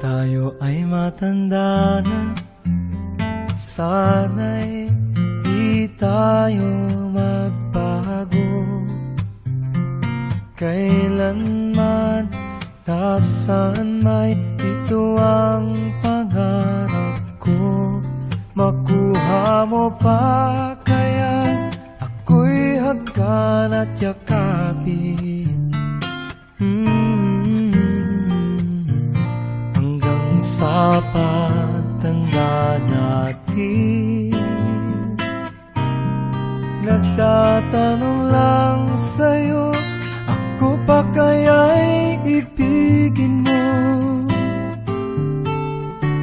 tayo ay matanda na, sana'y di tayo magbago. Kailanman, nasaan may ito ang pangarap ko. Makuha mo pa kaya ako'y hagkan at yakapin. Hanggang sa pagtanda natin, nagtatanong lang sa'yo, ako pa kaya'y ibigin mo?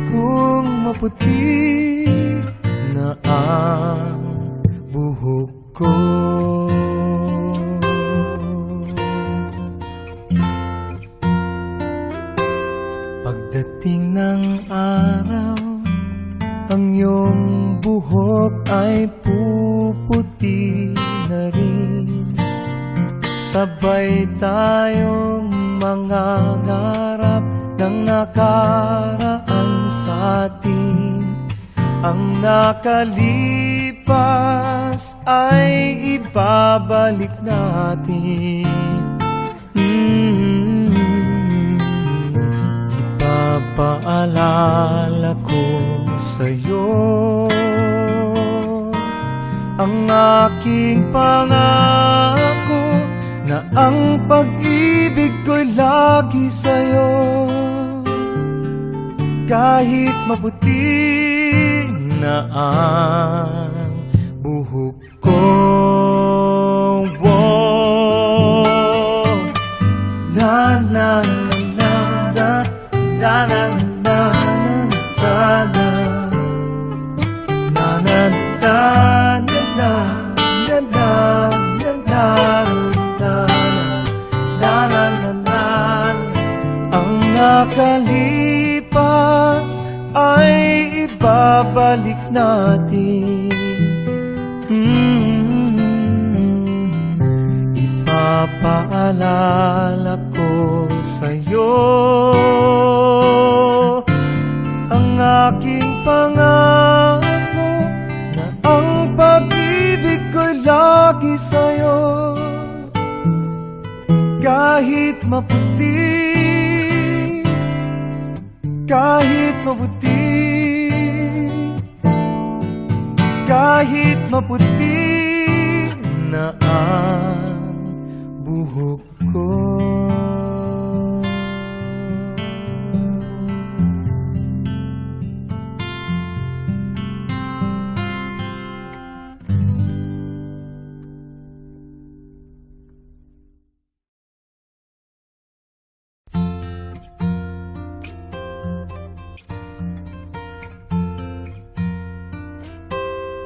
Kung maputi na ang buhok ko, pagdating ng araw, ang iyong buhok ay puputi na rin. Sabay tayong mangangarap ng nakaraan sa atin. Ang nakalipas ay ibabalik natin. Ipapaalala ko sa'yo ang aking pangako, na ang pag-ibig ko'y lagi sa'yo. Kahit maputi na ang buhok ko, na na na na na na na na na na na nakalipas ay ibabalik natin. Ipapaalala ko sa'yo ang aking pangako, na ang pag-ibig ko'y lagi sa'yo. Kahit maputi, kahit maputi, kahit maputi na ang buhok ko.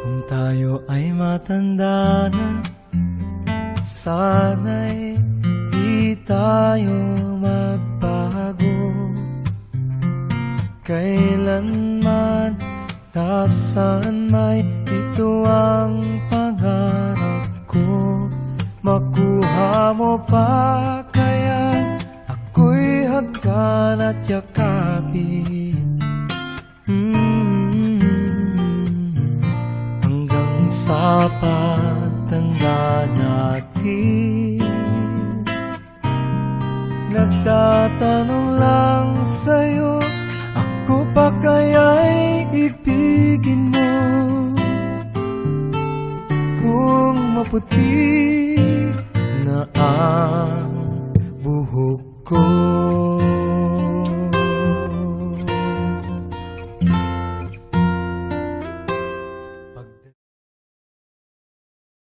Kung tayo ay matanda na, sana'y di tayo magbago. Kailanman, nasaan may ito ang pangarap ko. Makuha mo pa kaya ako'y hagkan at yakapin. Sa pagtanda natin, nagtatanong lang sa'yo, ako pa kaya'y ibigin mo? Kung maputi na ang buhok ko,